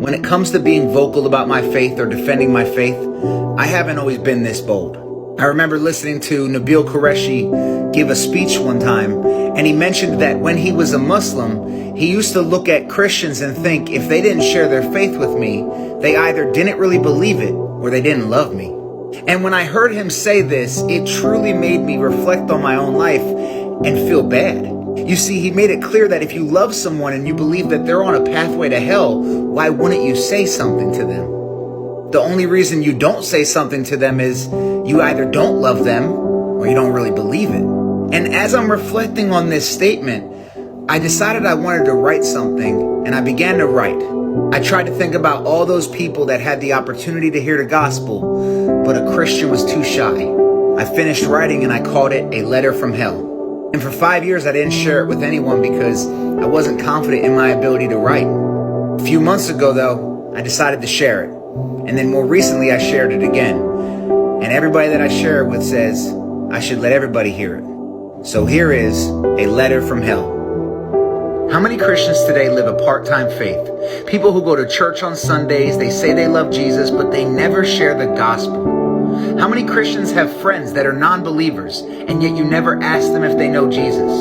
When it comes to being vocal about my faith or defending my faith, I haven't always been this bold. I remember listening to Nabeel Qureshi give a speech one time, and he mentioned that when he was a Muslim, he used to look at Christians and think if they didn't share their faith with me, they either didn't really believe it or they didn't love me. And when I heard him say this, it truly made me reflect on my own life and feel bad. You see, he made it clear that if you love someone and you believe that they're on a pathway to hell, why wouldn't you say something to them? The only reason you don't say something to them is you either don't love them or you don't really believe it. And as I'm reflecting on this statement, I decided I wanted to write something, and I began to write. I tried to think about all those people that had the opportunity to hear the gospel, but a Christian was too shy. I finished writing and I called it A Letter from Hell. And for 5 years, I didn't share it with anyone because I wasn't confident in my ability to write. A few months ago, though, I decided to share it. And then more recently, I shared it again. And everybody that I share it with says I should let everybody hear it. So here is A Letter from Hell. How many Christians today live a part-time faith? People who go to church on Sundays, they say they love Jesus, but they never share the gospel. How many Christians have friends that are non-believers, and yet you never ask them if they know Jesus?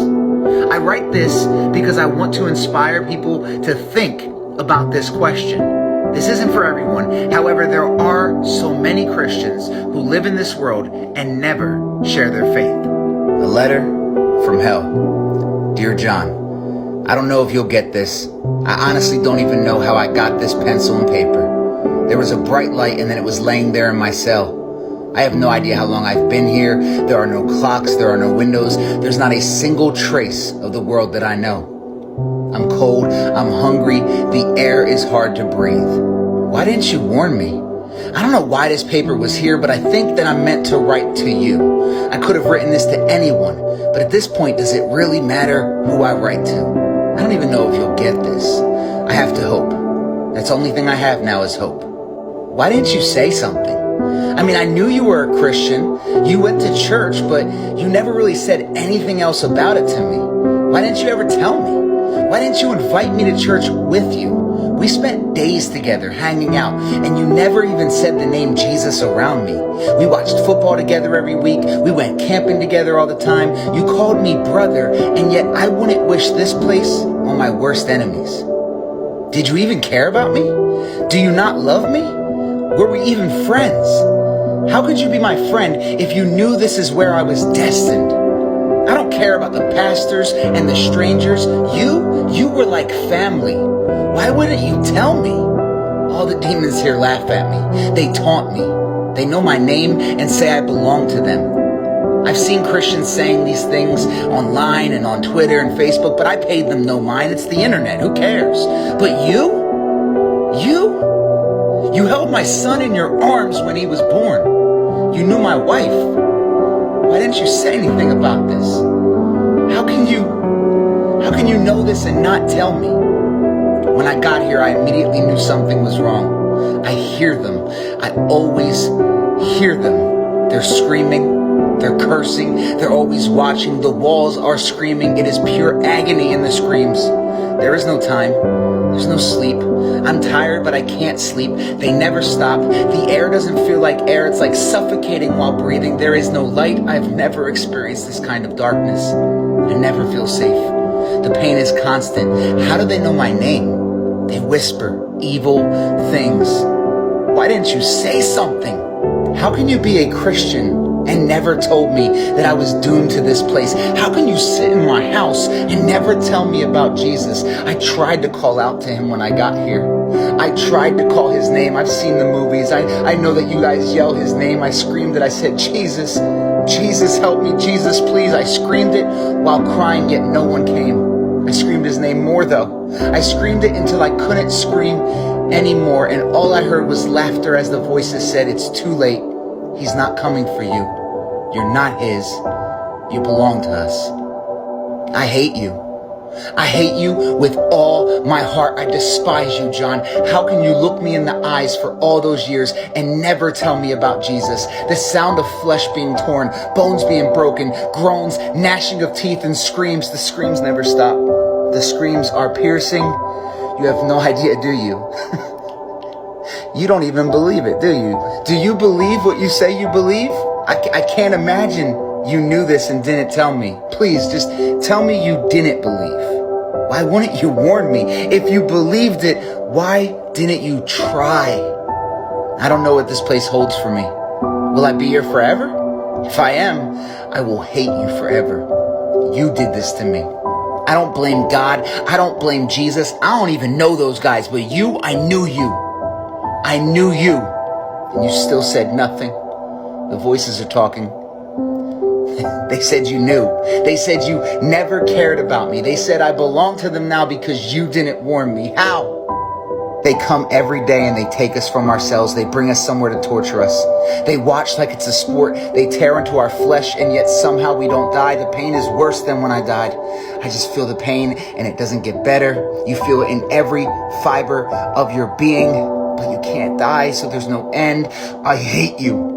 I write this because I want to inspire people to think about this question. This isn't for everyone. However, there are so many Christians who live in this world and never share their faith. A letter from hell. Dear John, I don't know if you'll get this. I honestly don't even know how I got this pencil and paper. There was a bright light and then it was laying there in my cell. I have no idea how long I've been here. There are no clocks, there are no windows. There's not a single trace of the world that I know. I'm cold, I'm hungry, the air is hard to breathe. Why didn't you warn me? I don't know why this paper was here, but I think that I'm meant to write to you. I could have written this to anyone, but at this point, does it really matter who I write to? I don't even know if you'll get this. I have to hope. That's the only thing I have now is hope. Why didn't you say something? I mean, I knew you were a Christian. You went to church, but you never really said anything else about it to me. Why didn't you ever tell me? Why didn't you invite me to church with you? We spent days together hanging out, and you never even said the name Jesus around me. We watched football together every week. We went camping together all the time. You called me brother, and yet I wouldn't wish this place on my worst enemies. Did you even care about me? Do you not love me? Were we even friends? How could you be my friend if you knew this is where I was destined? I don't care about the pastors and the strangers. You were like family. Why wouldn't you tell me? All the demons here laugh at me. They taunt me. They know my name and say I belong to them. I've seen Christians saying these things online and on Twitter and Facebook, but I paid them no mind. It's the internet. Who cares? But you held my son in your arms when he was born. You knew my wife. Why didn't you say anything about this? How can you know this and not tell me? When I got here, I immediately knew something was wrong. I hear them. I always hear them. They're screaming. They're cursing. They're always watching. The walls are screaming. It is pure agony in the screams. There is no time. There's no sleep. I'm tired, but I can't sleep. They never stop. The air doesn't feel like air. It's like suffocating while breathing. There is no light. I've never experienced this kind of darkness. I never feel safe. The pain is constant. How do they know my name? They whisper evil things. Why didn't you say something? How can you be a Christian and never told me that I was doomed to this place? How can you sit in my house and never tell me about Jesus? I tried to call out to him when I got here. I tried to call his name. I've seen the movies. I know that you guys yell his name. I screamed it. I said, Jesus, Jesus, help me. Jesus, please. I screamed it while crying, yet no one came. I screamed his name more though. I screamed it until I couldn't scream anymore, and all I heard was laughter as the voices said, it's too late. He's not coming for you. You're not his. You belong to us. I hate you. I hate you with all my heart. I despise you, John. How can you look me in the eyes for all those years and never tell me about Jesus? The sound of flesh being torn, bones being broken, groans, gnashing of teeth, and screams. The screams never stop. The screams are piercing. You have no idea, do you? You don't even believe it, do you? Do you believe what you say you believe? I can't imagine you knew this and didn't tell me. Please, just tell me you didn't believe. Why wouldn't you warn me? If you believed it, why didn't you try? I don't know what this place holds for me. Will I be here forever? If I am, I will hate you forever. You did this to me. I don't blame God. I don't blame Jesus. I don't even know those guys, but you, I knew you. I knew you. And you still said nothing. The voices are talking. They said you knew. They said you never cared about me. They said I belong to them now because you didn't warn me. How? They come every day and they take us from ourselves. They bring us somewhere to torture us. They watch like it's a sport. They tear into our flesh, and yet somehow we don't die. The pain is worse than when I died. I just feel the pain and it doesn't get better. You feel it in every fiber of your being, but you can't die, so there's no end. I hate you.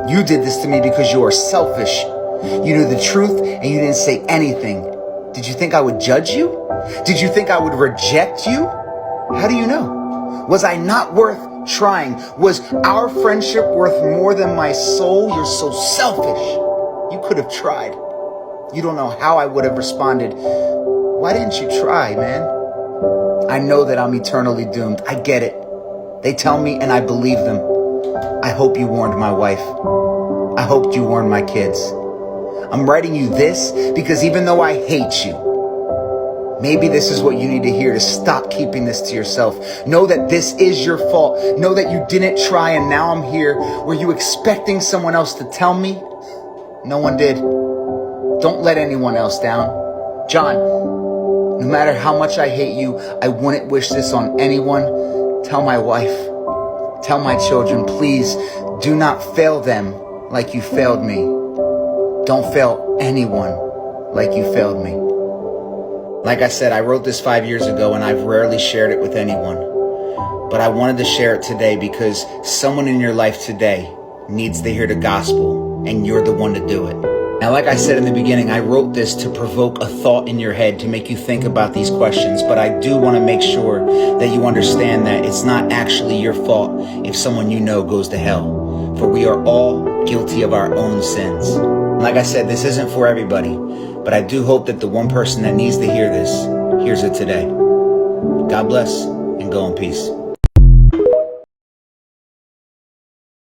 You did this to me because you are selfish. You knew the truth and you didn't say anything. Did you think I would judge you? Did you think I would reject you? How do you know? Was I not worth trying? Was our friendship worth more than my soul? You're so selfish. You could have tried. You don't know how I would have responded. Why didn't you try, man? I know that I'm eternally doomed. I get it. They tell me and I believe them. I hope you warned my wife. I hoped you warned my kids. I'm writing you this because even though I hate you, maybe this is what you need to hear to stop keeping this to yourself. Know that this is your fault. Know that you didn't try and now I'm here. Were you expecting someone else to tell me? No one did. Don't let anyone else down. John, no matter how much I hate you, I wouldn't wish this on anyone. Tell my wife. Tell my children, please do not fail them like you failed me. Don't fail anyone like you failed me. Like I said, I wrote this 5 years ago and I've rarely shared it with anyone. But I wanted to share it today because someone in your life today needs to hear the gospel and you're the one to do it. Now, like I said in the beginning, I wrote this to provoke a thought in your head, to make you think about these questions. But I do want to make sure that you understand that it's not actually your fault if someone you know goes to hell. For we are all guilty of our own sins. Like I said, this isn't for everybody, but I do hope that the one person that needs to hear this hears it today. God bless and go in peace.